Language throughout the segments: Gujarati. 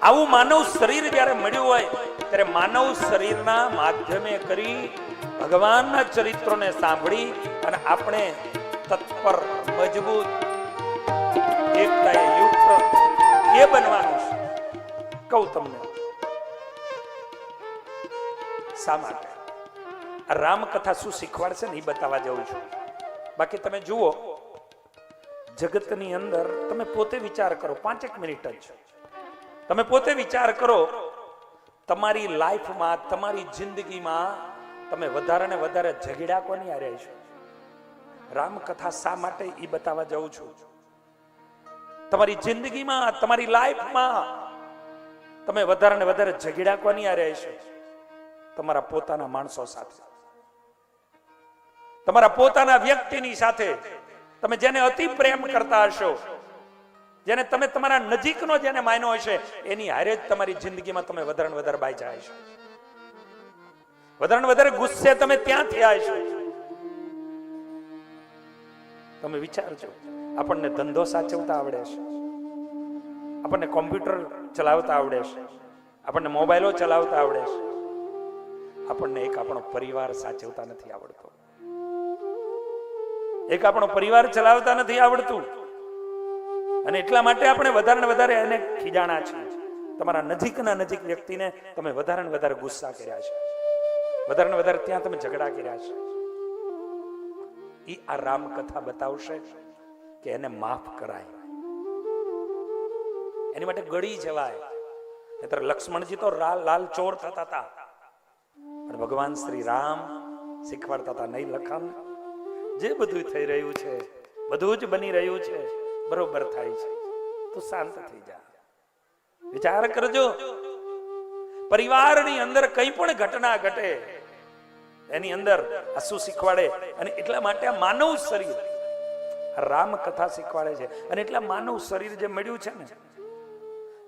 આવું માનવ શરીર જ્યારે મળ્યું હોય ત્યારે માનવ શરીરના માધ્યમે કરી ભગવાનના ચરિત્રોને સાંભળી અને આપણે તત્પર મજબૂત એકતાએ યુક્ત એ બનવાનું છે. કહું તમને શા માટે આ રામકથા શું શીખવાડશે ને એ બતાવવા જાઉં છું. બાકી તમે જુઓ જગતની અંદર તમે પોતે વિચાર કરો, 5 મિનિટ જ તમે પોતે વિચાર કરો, તમારી લાઈફમાં તમારી જિંદગીમાં તમે વધારે ને વધારે ઝઘડા કોની હારે છો? રામકથા શા માટે એ બતાવવા જાઉં છું. તમારી જિંદગીમાં તમારી લાઈફમાં તમે વધારે ને વધારે ઝઘડા કોની હારે છો? તમારા પોતાના માણસો સાથે, તમારા પોતાના વ્યક્તિની સાથે. તમે જેને અતિ પ્રેમ કરતા હશો, જેને તમે તમારા નજીકનો જેને માન્યો હશે, એની હારે જ તમારી જિંદગીમાં તમે વધારે ને વધારે બાઈ જાય છો. વધારે ને વધારે ગુસ્સે તમે ત્યાં થયા છો. તમે વિચારજો, આપણને ધંધો સાચવતા આવડે છે, આપણને કોમ્પ્યુટર ચલાવતા આવડે છે, આપણને મોબાઈલો ચલાવતા આવડે છે, આપણને એક આપણો પરિવાર સાચવતા નથી આવડતો. એક આપણો પરિવાર ચલાવતા નથી આવડતું અને એટલા માટે આપણે વધારે ને વધારે એને ખીજાણા છીએ. તમારા નજીકના નજીક વ્યક્તિને તમે વધારે ને વધારે ગુસ્સા કર્યા છે, વધારે ને વધારે ત્યાં તમે ઝઘડા કર્યા છે. આ રામકથા બતાવશે કે એને માફ કરાય, એની માટે ગળી જવાય. નહીતર લક્ષ્મણજી તો લાલ ચોર થતા હતા, પણ ભગવાન શ્રી રામ શીખવાડતા હતા, નહીં લખન, જે બધું થઈ રહ્યું છે, બધું જ બની રહ્યું છે, બરોબર થાય છે, તો શાંત થઈ જા. વિચાર કરજો, પરિવારની અંદર કઈ પણ ઘટના ઘટે એની અંદર આ શું શીખવાડે. અને એટલા માટે આ માનવ શરીર રામ કથા શીખવાડે છે. અને એટલા માનવ શરીર જે મળ્યું છે ને,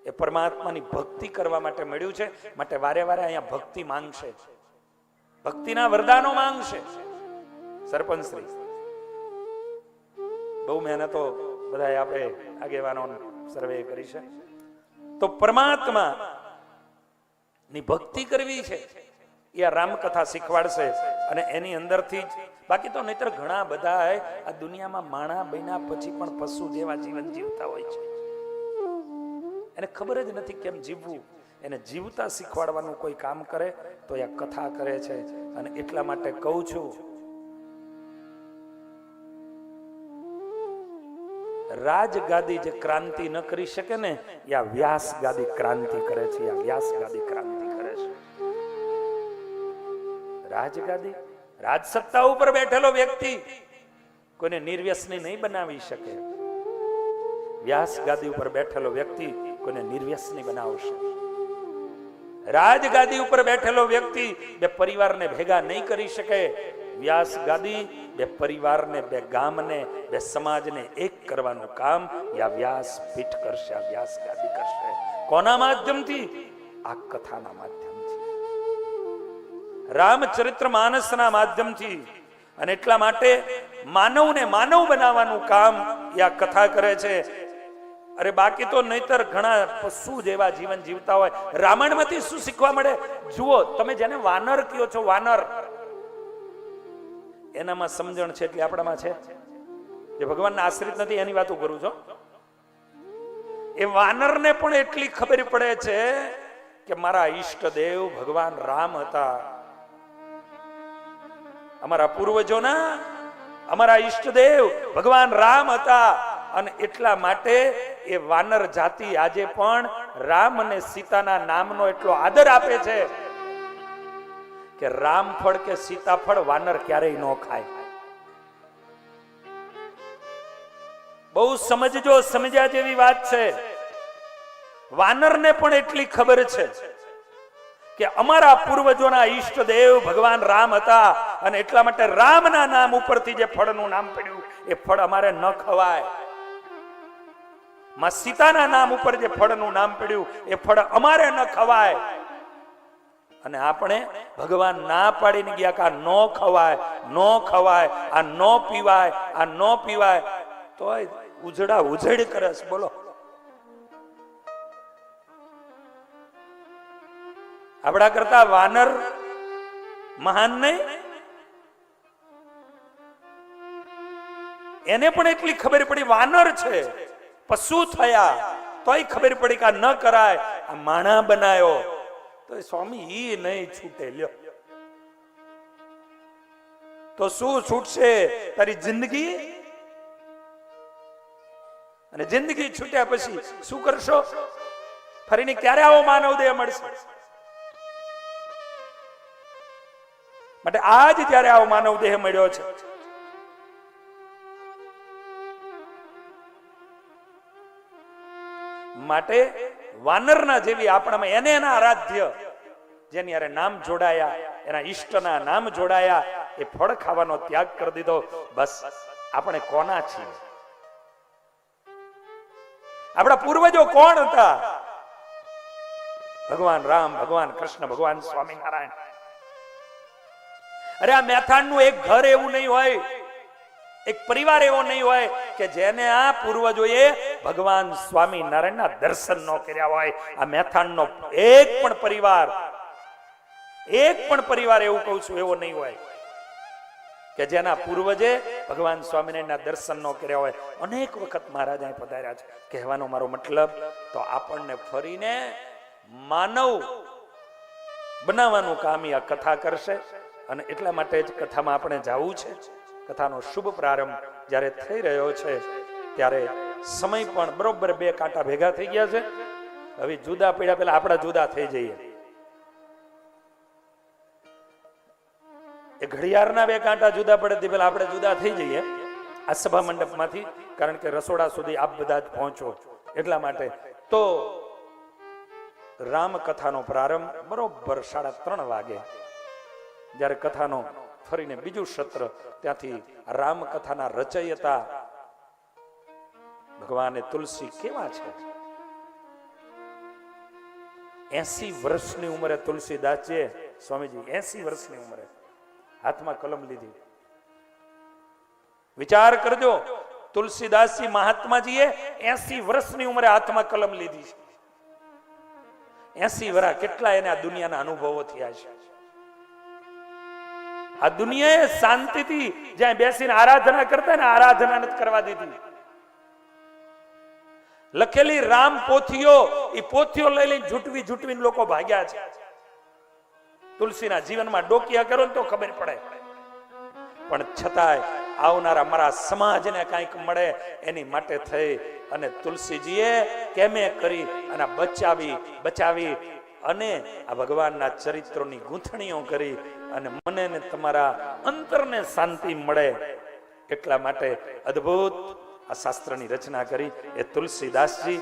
એ પરમાત્માની ભક્તિ કરવા માટે મળ્યું છે. માટે વારે વારે અહીંયા ભક્તિ માંગશે, ભક્તિના વરદાનો માંગશે. સરપંચ શ્રી બહુ મહેનતો બધા આપણે આગેવાનો સર્વે કરી છે, તો પરમાત્મા ની ભક્તિ કરવી છે એ આ રામકથા શીખવાડશે. અને એની અંદરથી જ, બાકી તો નહીતર ઘણા બધા આ દુનિયામાં માણા બન્યા પછી પણ પશુ જેવા જીવન જીવતા હોય છે, એને ખબર જ નથી કેમ જીવવું. એને જીવતા શીખવાડવાનું કોઈ કામ કરે તો એ કથા કરે છે. અને એટલા માટે કહું છું, રાજગાદી જે ક્રાંતિ ન કરી શકે ને, એ આ વ્યાસ ગાદી ક્રાંતિ કરે છે. આ વ્યાસ ગાદી ક્રાંતિ કરે છે. રાજગાદી, રાજસત્તા ઉપર બેઠેલો વ્યક્તિ કોઈને નિર્વ્યસની નહીં બનાવી શકે. વ્યાસ ગાદી ઉપર બેઠેલો વ્યક્તિ કોઈને નિર્વ્યસની બનાવશે. રાજગાદી ઉપર બેઠેલો વ્યક્તિ બે પરિવારને ભેગા નહીં કરી શકે. વ્યાસ ગાદી બે પરિવારને, બે ગામને, બે સમાજને એક કરવાનું કામ યા વ્યાસ પીઠ કરશે, આ વ્યાસ ગાદી કરશે. કોના માધ્યમથી? આ કથાના માધ્યમથી, રામચરિત્ર માનસના માધ્યમથી. અને એટલા માટે માનવને માનવ બનાવવાનું કામ એ આ કથા કરે છે. અરે બાકી તો નહીતર ઘણા પશુ જેવા જીવન જીવતા હોય. રામાયણમાંથી શું શીખવા મળે? જુઓ, તમે જેને વાનર કહો છો, વાનર, એનામાં સમજણ છે એટલી આપણામાં છે. જે ભગવાનના આશ્રિત નથી એની વાતો કરું છું. એ વાનરને પણ એટલી ખબર પડે છે કે મારા ઈષ્ટદેવ ભગવાન રામ હતા. અમારા પૂર્વજોના, અમારા ઈષ્ટદેવ ભગવાન રામ હતા. અને એટલા માટે એ વાનર જાતિ આજે પણ રામ અને સીતાના નામનો એટલો આદર આપે છે કે રામફળ કે સીતાફળ વાનર ક્યારેય ન ખાય. બહુ સમજજો, સમજ્યા જેવી વાત છે. વાનરને પણ એટલી ખબર છે કે અમારા પૂર્વજોના ઈષ્ટદેવ ભગવાન રામ હતા. અને એટલા માટે રામના નામ ઉપરથી જે ફળનું નામ પડ્યું એ ફળ અમારે ન ખવાય. માં સીતાના નામ ઉપર જે ફળનું નામ પડ્યું એ ફળ અમારે ન ખવાય. અને આપણે ભગવાન ના પાડીને ગયા કે આ ન ખવાય, ન ખવાય, આ ન પીવાય, આ ન પીવાય, તોય ઉજડા ઉજડ કરે છે. બોલો, આપણા કરતા વાનર મહાન નહીં? એને પણ એટલી ખબર પડી વાનર છે, પશુ થયા તોય ખબર પડી કે આ ન કરાય, આ માણા બનાયો તો સ્વામી ઈ નહીં છૂટે. લ્યો તો શું છૂટશે? તારી જિંદગી. અને જિંદગી છૂટ્યા પછી શું કરશો? ફરીને ક્યારે આવો માનવ દેહ મળશે? માટે આજ ત્યારે આવો માનવ દેહ મળ્યો છે. માટે વાનરના જેવી આપણામાં એને એના આરાધ્ય જેની યારે નામ જોડાયા, એના ઈષ્ટના નામ જોડાયા, એ ફળ ખાવાનો ત્યાગ કરી દીધો. બસ આપણે કોના છીએ? આપણા પૂર્વજો કોણ હતા? ભગવાન રામ, ભગવાન કૃષ્ણ, ભગવાન સ્વામિનારાયણ. અરે આ મેથાણનું એક ઘર એવું નહીં હોય, એક પરિવાર એવો નહીં હોય કે જેને આ પૂર્વજોએ ભગવાન સ્વામિનારાયણના દર્શન ન કર્યા હોય. આ મેથાણનો એક પણ પરિવાર એવું કહું છું એવો નહીં હોય કે જેના પૂર્વજે ભગવાન સ્વામિનારાયણના દર્શન ન કર્યા હોય. અનેક વખત મહારાજ અહીં પધાર્યા છે. કહેવાનો મારો મતલબ તો આપણને ફરીને માનવ બનાવવાનું કામ આ કથા કરશે. અને એટલા માટે જ કથામાં આપણે જવું છે. કથાનો શુભ પ્રારંભ જ્યારે થઈ રહ્યો છે ત્યારે સમય પણ બરોબર 2 કાંટા ભેગા થઈ ગયા છે. હવે જુદા પડ્યા પહેલા આપણા જુદા થઈ જઈએ. એ ઘડિયાળના 2 કાંટા જુદા પડે તે પહેલા આપણે જુદા થઈ જઈએ આ સભા મંડપમાંથી, કારણ કે રસોડા સુધી આપ બધા જ પહોંચો એટલા માટે. તો રામ કથાનો પ્રારંભ બરોબર 3:30 વાગે, જ્યારે કથાનો ફરીને બીજું સત્ર, ત્યાંથી રામ કથાના રચયિતા ભગવાને તુલસી કેવા છે? 80 વર્ષની ઉંમરે તુલસીદાસજીએ, સ્વામીજી 80 વર્ષની ઉંમરે હાથમાં કલમ લીધી. વિચાર કરજો, તુલસીદાસજી મહાત્માજીએ 80 વર્ષની ઉંમરે હાથમાં કલમ લીધી છે. 80 વર્ષ કેટલા એને આ દુનિયાના અનુભવો થયા છે. આ દુનિયાએ શાંતિથી જ્યાં બેસીને આરાધના કરતા ને આરાધના નથી કરવા દીધી. લખેલી રામ પોથીઓ, એ પોથીઓ લઈ લઈને જૂટવીને લોકો ભાગ્યા છે. તુલસીના જીવનમાં ડોકિયા કરો ને તો ખબર પડે. પણ છતાંય આવનારા મારા સમાજને કંઈક મળે એની માટે થઈ અને તુલસીજીએ કેમે કરી અને બચાવી અને આ ભગવાનના ચરિત્રોની ગૂંથણીઓ કરી અને મને ને તમારા અંતરને શાંતિ મળે એટલા માટે અદ્ભુત આ શાસ્ત્રની રચના કરી એ તુલસીદાસજી